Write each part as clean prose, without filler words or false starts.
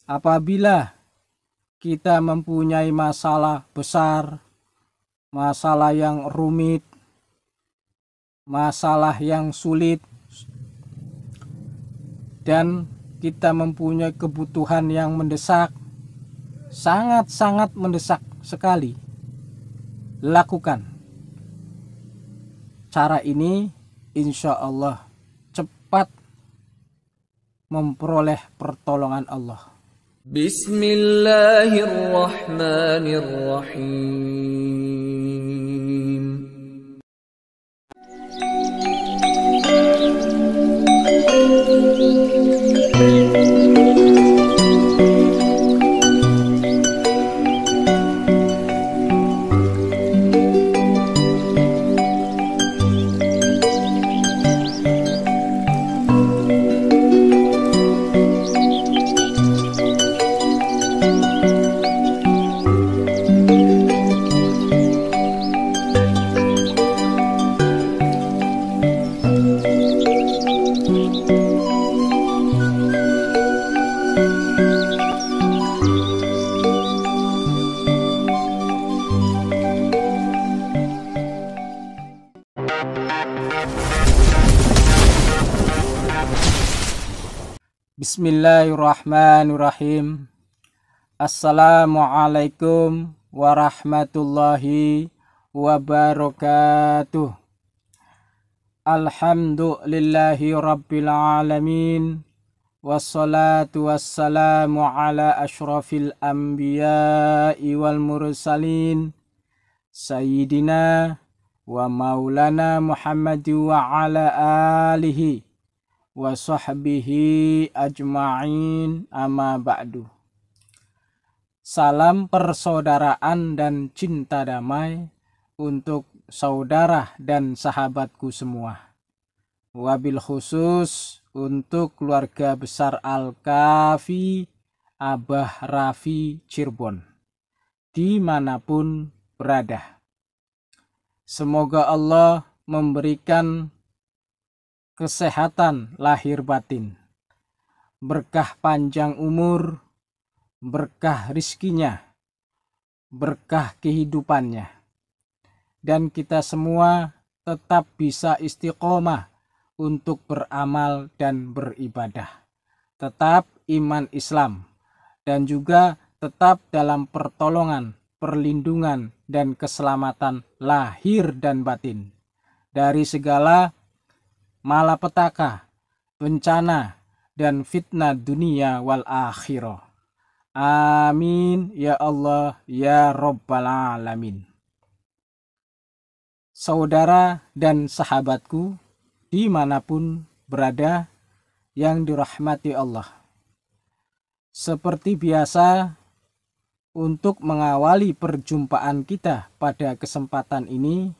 Apabila kita mempunyai masalah besar, masalah yang rumit, masalah yang sulit, dan kita mempunyai kebutuhan yang mendesak, sangat-sangat mendesak sekali, lakukan. Cara ini insya Allah cepat memperoleh pertolongan Allah. Bismillahirrahmanirrahim. Bismillahirrahmanirrahim. Assalamualaikum warahmatullahi wabarakatuh. Alhamdulillahi rabbil alamin. Wassalatu wassalamu ala ashrafil anbiya'i wal mursalin. Sayyidina wa maulana Muhammad wa ala alihi wa sahbihi ajma'in, amma ba'du. Salam persaudaraan dan cinta damai untuk saudara dan sahabatku semua. Wabil khusus untuk keluarga besar Al-Kafi Abah Rafi Cirebon, dimanapun berada. Semoga Allah memberikan kesehatan lahir batin, berkah panjang umur, berkah rizkinya, berkah kehidupannya, dan kita semua tetap bisa istiqomah untuk beramal dan beribadah, tetap iman Islam, dan juga tetap dalam pertolongan, perlindungan, dan keselamatan lahir dan batin dari segala malapetaka, bencana, dan fitnah dunia wal akhirah. Amin ya Allah ya Rabbal alamin. Saudara dan sahabatku dimanapun berada yang dirahmati Allah, seperti biasa, untuk mengawali perjumpaan kita pada kesempatan ini,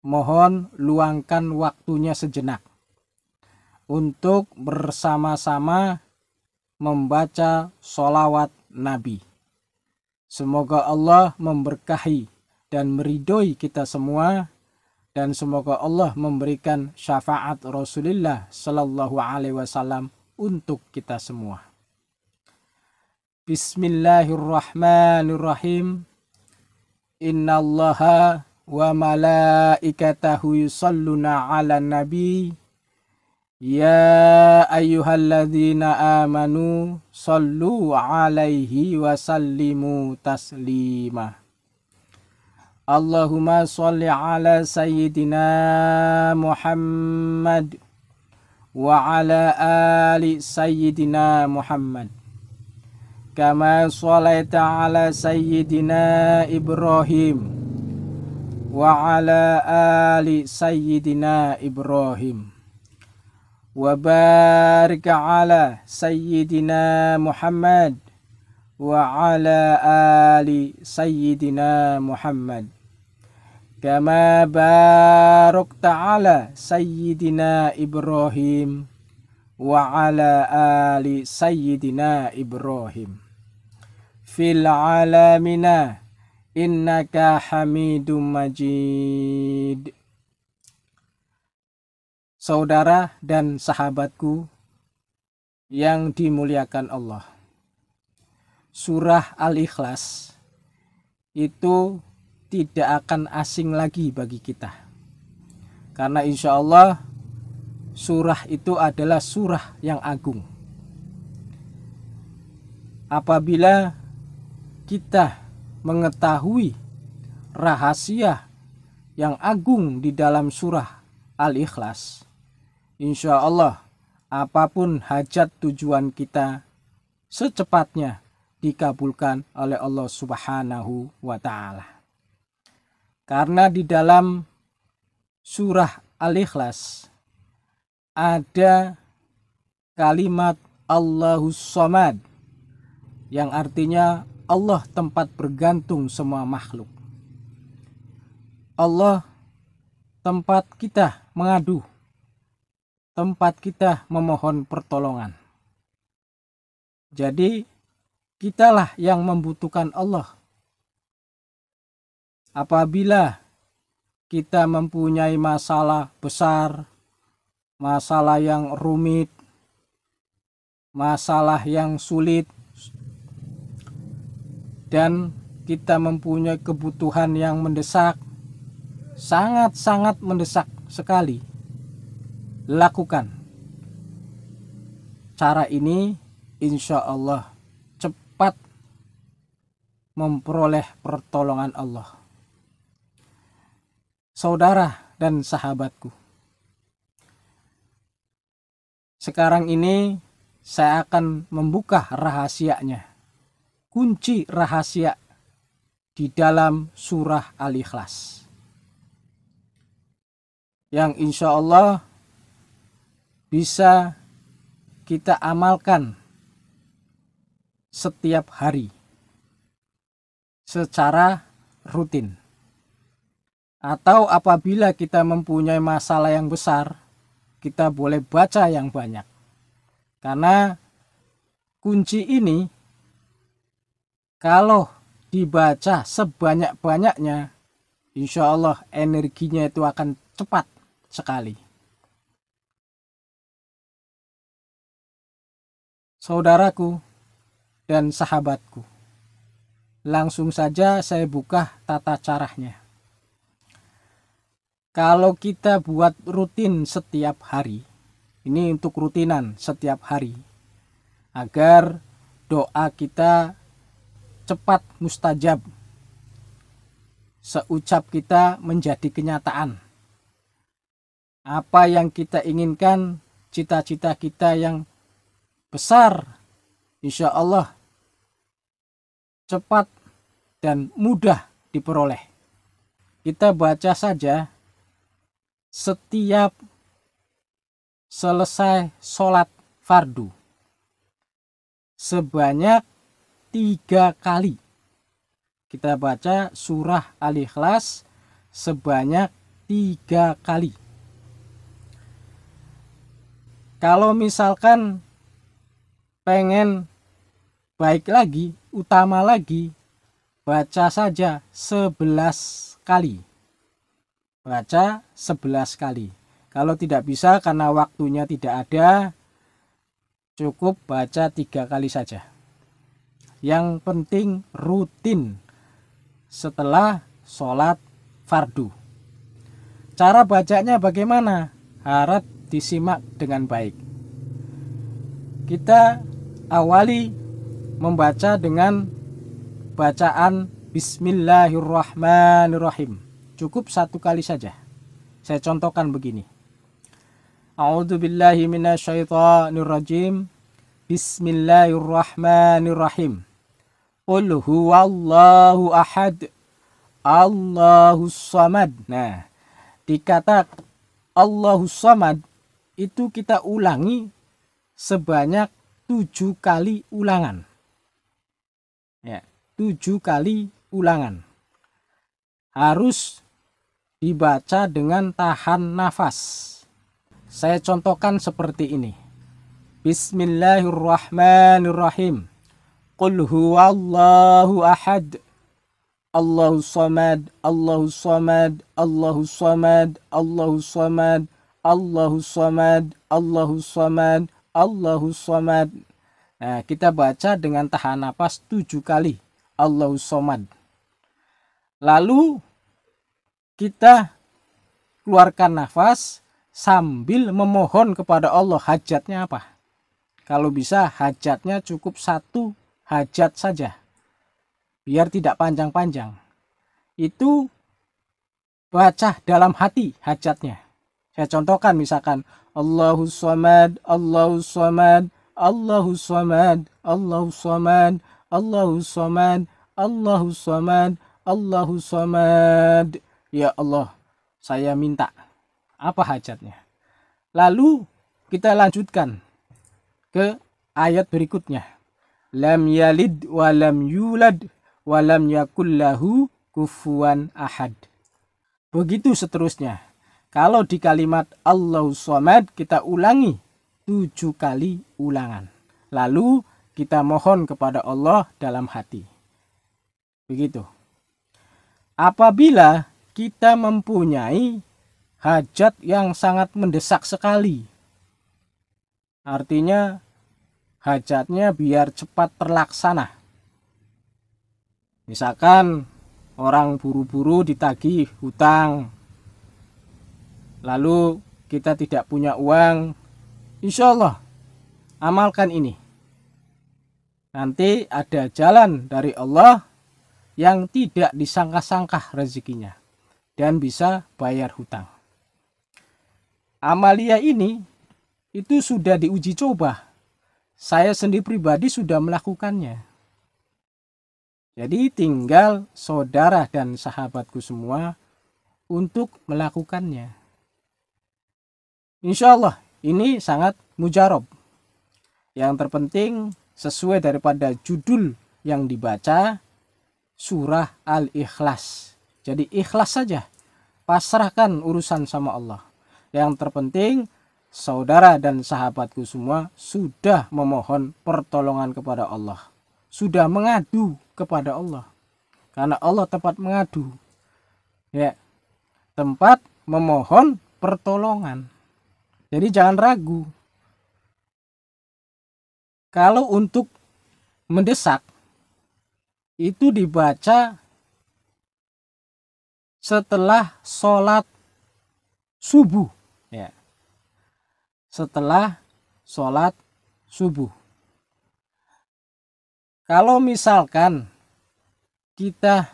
mohon luangkan waktunya sejenak untuk bersama-sama membaca sholawat Nabi. Semoga Allah memberkahi dan meridhoi kita semua, dan semoga Allah memberikan syafaat Rasulullah Sallallahu Alaihi Wasallam untuk kita semua. Bismillahirrahmanirrahim. Innallaha wa malaikatahu yusalluna ala nabi. Ya ayyuhalladzina amanu sallu alaihi wa sallimu taslima. Allahumma sholli ala sayyidina Muhammad wa ala ali sayyidina Muhammad, kama sholaita ala sayyidina Ibrahim wa ala ali sayyidina Ibrahim, wa barik ala sayyidina Muhammad wa ala ali sayyidina Muhammad, kama barakta ala sayyidina Ibrahim wa ala ali sayyidina Ibrahim fil alamina innaka hamidum majid. Saudara dan sahabatku yang dimuliakan Allah, surah Al-Ikhlas itu tidak akan asing lagi bagi kita. Karena insya Allah surah itu adalah surah yang agung. Apabila kita mengetahui rahasia yang agung di dalam surah Al-Ikhlas, insya Allah apapun hajat tujuan kita secepatnya dikabulkan oleh Allah Subhanahu wa Ta'ala. Karena di dalam surah Al-Ikhlas ada kalimat Allahus Somad yang artinya Allah tempat bergantung semua makhluk. Allah tempat kita mengadu, tempat kita memohon pertolongan. Jadi kitalah yang membutuhkan Allah. Apabila kita mempunyai masalah besar, masalah yang rumit, masalah yang sulit, dan kita mempunyai kebutuhan yang mendesak, sangat-sangat mendesak sekali, lakukan cara ini, insya Allah cepat memperoleh pertolongan Allah. Saudara dan sahabatku, sekarang ini saya akan membuka rahasianya, kunci rahasia di dalam surah Al-Ikhlas yang insya Allah bisa kita amalkan setiap hari secara rutin. Atau apabila kita mempunyai masalah yang besar, kita boleh baca yang banyak. Karena kunci ini kalau dibaca sebanyak-banyaknya, insya Allah energinya itu akan cepat sekali. Saudaraku dan sahabatku, langsung saja saya buka tata caranya. Kalau kita buat rutin setiap hari, ini untuk rutinan setiap hari, agar doa kita cepat mustajab, seucap kita menjadi kenyataan. Apa yang kita inginkan, cita-cita kita yang besar, insya Allah cepat dan mudah diperoleh. Kita baca saja setiap selesai sholat fardu sebanyak 3 kali. Kita baca surah Al-Ikhlas sebanyak 3 kali. Kalau misalkan pengen baik lagi, utama lagi, baca saja 11 kali. Baca 11 kali. Kalau tidak bisa karena waktunya tidak ada, cukup baca 3 kali saja. Yang penting rutin setelah sholat fardu. Cara bacanya bagaimana? Harap disimak dengan baik. Kita awali membaca dengan bacaan Bismillahirrahmanirrahim. Cukup 1 kali saja. Saya contohkan begini. A'udzubillahi minasyaitonirrajim. Bismillahirrahmanirrahim. Qul huwallahu ahad. Allahus samad. Nah, dikata Allahus samad itu kita ulangi sebanyak 7 kali ulangan. Ya, 7 kali ulangan. Harus dibaca dengan tahan nafas. Saya contohkan seperti ini. Bismillahirrahmanirrahim. Qul huwallahu ahad. Allahus samad, Allahus samad, Allahus samad, Allahus samad, Allahus samad, Allahus samad, Allahus samad. Nah, kita baca dengan tahan nafas 7 kali. Allahus Somad. Lalu kita keluarkan nafas sambil memohon kepada Allah hajatnya apa. Kalau bisa hajatnya cukup 1 hajat saja. Biar tidak panjang-panjang. Itu baca dalam hati hajatnya. Saya contohkan misalkan Allahus Somad, Allahus Somad, Allahus Somad, Allahus Somad, Allahus Somad, Allahus Somad, Allahus Somad. Ya Allah, saya minta. Apa hajatnya? Lalu kita lanjutkan ke ayat berikutnya. Lam yalid wa lam yulad wa lam yakul lahu kufuwan ahad. Begitu seterusnya. Kalau di kalimat Allahus Somad kita ulangi 7 kali ulangan. Lalu kita mohon kepada Allah dalam hati. Begitu. Apabila kita mempunyai hajat yang sangat mendesak sekali, artinya hajatnya biar cepat terlaksana. Misalkan orang buru-buru ditagih hutang, lalu kita tidak punya uang, insya Allah amalkan ini. Nanti ada jalan dari Allah yang tidak disangka-sangka rezekinya dan bisa bayar hutang. Amalia ini itu sudah diuji coba. Saya sendiri pribadi sudah melakukannya. Jadi tinggal saudara dan sahabatku semua untuk melakukannya. Insya Allah ini sangat mujarab. Yang terpenting sesuai daripada judul yang dibaca, surah Al-Ikhlas. Jadi ikhlas saja, pasrahkan urusan sama Allah. Yang terpenting saudara dan sahabatku semua sudah memohon pertolongan kepada Allah, sudah mengadu kepada Allah, karena Allah tempat mengadu, ya, tempat memohon pertolongan. Jadi jangan ragu. Kalau untuk mendesak itu dibaca setelah sholat subuh, ya. Setelah sholat subuh. Kalau misalkan kita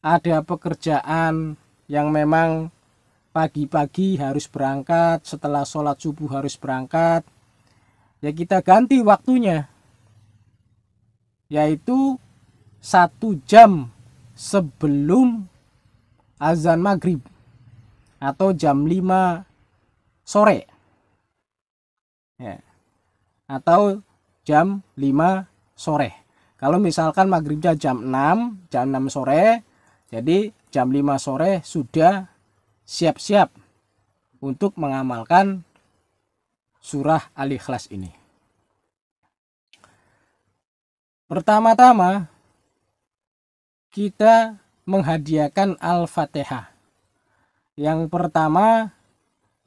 ada pekerjaan yang memang pagi-pagi harus berangkat, setelah sholat subuh harus berangkat, ya kita ganti waktunya, yaitu 1 jam sebelum azan maghrib atau jam 5 sore, ya, atau jam 5 sore. Kalau misalkan maghribnya jam 6 sore, jadi jam 5 sore sudah siap-siap untuk mengamalkan surah Al-Ikhlas ini. Pertama-tama kita menghadiahkan Al-Fatihah. Yang pertama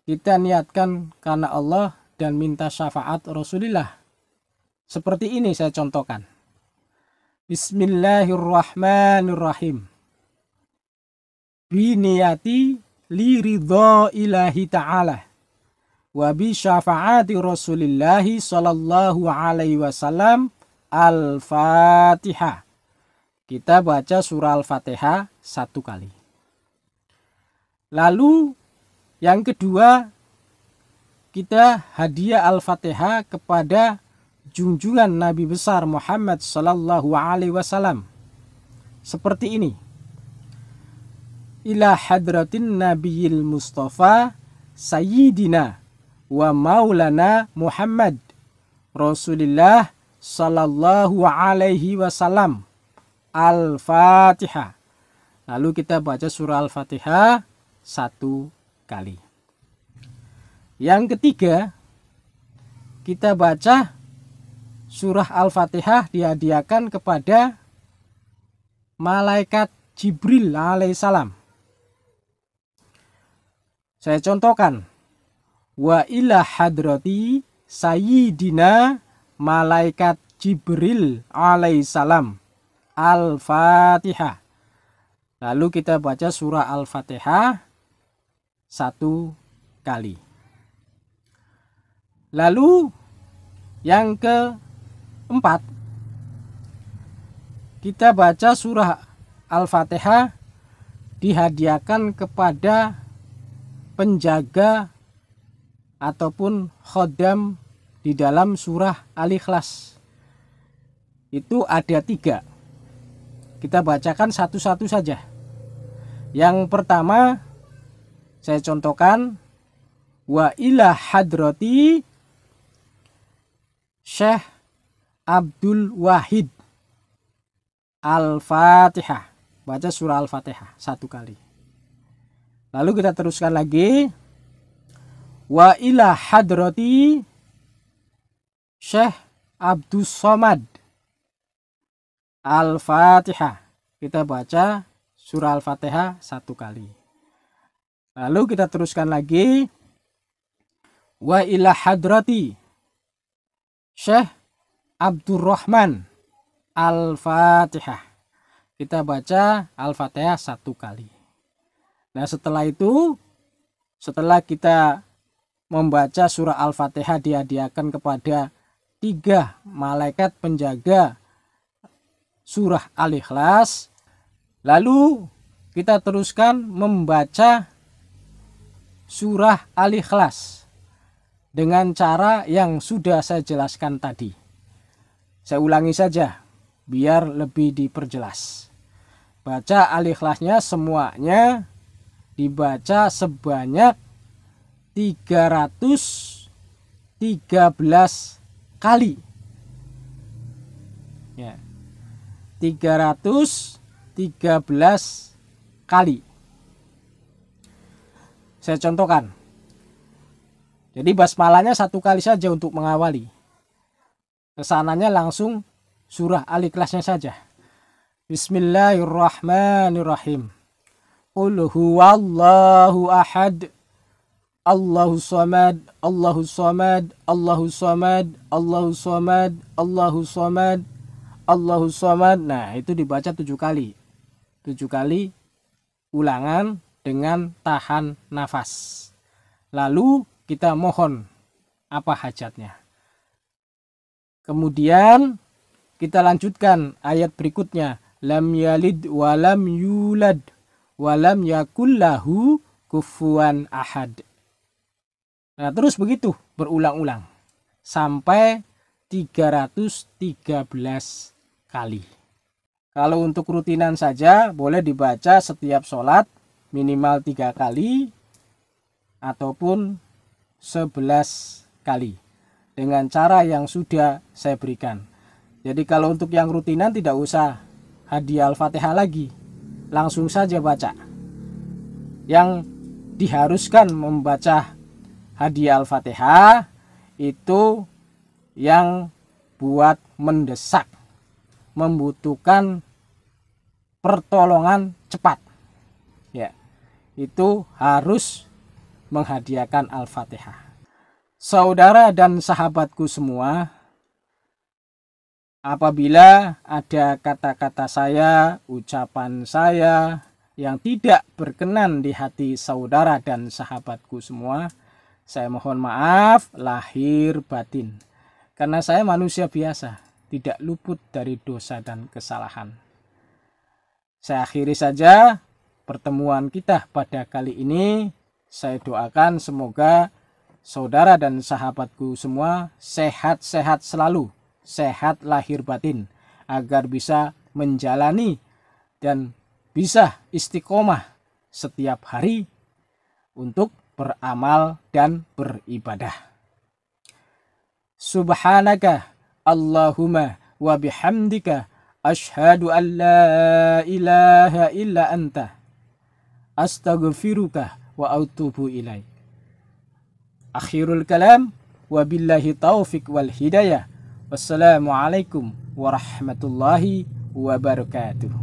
kita niatkan karena Allah dan minta syafaat Rasulullah. Seperti ini saya contohkan. Bismillahirrahmanirrahim. Biniyati li ridha ilahi ta'ala wa bi syafaati Rasulillahi sallallahu alaihi wasallam. Al-Fatihah. Kita baca surah Al-Fatihah 1 kali. Lalu yang kedua, kita hadiah Al-Fatihah kepada junjungan Nabi besar Muhammad sallallahu alaihi wasallam. Seperti ini. Ila hadratin nabiyil mustafa sayyidina wa maulana Muhammad Rasulullah sallallahu alaihi wasallam. Al-Fatihah. Lalu kita baca surah Al-Fatihah 1 kali. Yang ketiga, kita baca surah Al-Fatihah dihadiahkan kepada malaikat Jibril alaihissalam. Saya contohkan. Wa ila hadrati sayyidina malaikat Jibril alaihissalam. Al-Fatihah. Lalu kita baca surah Al-Fatihah 1 kali. Lalu yang keempat, kita baca surah Al-Fatihah dihadiahkan kepada penjaga ataupun khodam di dalam surah Al-Ikhlas. Itu ada 3. Kita bacakan satu-satu saja. Yang pertama saya contohkan, wa ila hadrati Syekh Abdul Wahid. Al-Fatihah. Baca surah Al-Fatihah 1 kali. Lalu kita teruskan lagi, wa ila hadrati Syekh Abdus Somad. Al-Fatihah. Kita baca surah Al-Fatihah 1 kali. Lalu kita teruskan lagi, wa ila hadrati Syekh Abdurrahman. Al-Fatihah. Kita baca Al-Fatihah 1 kali. Nah, setelah itu, setelah kita membaca surah Al-Fatihah dihadiahkan kepada 3 malaikat penjaga surah Al-Ikhlas, lalu kita teruskan membaca surah Al-Ikhlas dengan cara yang sudah saya jelaskan tadi. Saya ulangi saja biar lebih diperjelas. Baca Al-Ikhlasnya semuanya dibaca sebanyak 313 kali. Ya. 313 kali. Saya contohkan. Jadi basmalahnya 1 kali saja untuk mengawali. Kesananya langsung surah Al-Ikhlasnya saja. Bismillahirrahmanirrahim. Qul huwallahu ahad. Allahus samad, Allahus samad, Allahus samad, Allahus samad, Allahus samad, Allahus samad. Nah, itu dibaca 7 kali. 7 kali ulangan dengan tahan nafas. Lalu kita mohon apa hajatnya. Kemudian kita lanjutkan ayat berikutnya. Lam yalid walam yulad walam yakullahu kufuwan ahad. Nah, terus begitu berulang-ulang sampai 313 kali. Kalau untuk rutinan saja boleh dibaca setiap sholat minimal 3 kali ataupun 11 kali dengan cara yang sudah saya berikan. Jadi kalau untuk yang rutinan tidak usah hadiah Al-Fatihah lagi, langsung saja baca. Yang diharuskan membaca hadiah Al-Fatihah itu yang buat mendesak, membutuhkan pertolongan cepat. Ya, itu harus menghadiahkan Al-Fatihah. Saudara dan sahabatku semua, apabila ada kata-kata saya, ucapan saya yang tidak berkenan di hati saudara dan sahabatku semua, saya mohon maaf lahir batin. Karena saya manusia biasa, tidak luput dari dosa dan kesalahan. Saya akhiri saja pertemuan kita pada kali ini. Saya doakan semoga saudara dan sahabatku semua sehat-sehat selalu, sehat lahir batin, agar bisa menjalani dan bisa istiqomah setiap hari untuk beramal dan beribadah. Subhanaka Allahumma wa bihamdika asyhadu an la ilaha illa anta astaghfiruka wa atubu ilaik. Akhirul kalam, wabillahi taufiq wal hidayah. Wassalamualaikum warahmatullahi wabarakatuh.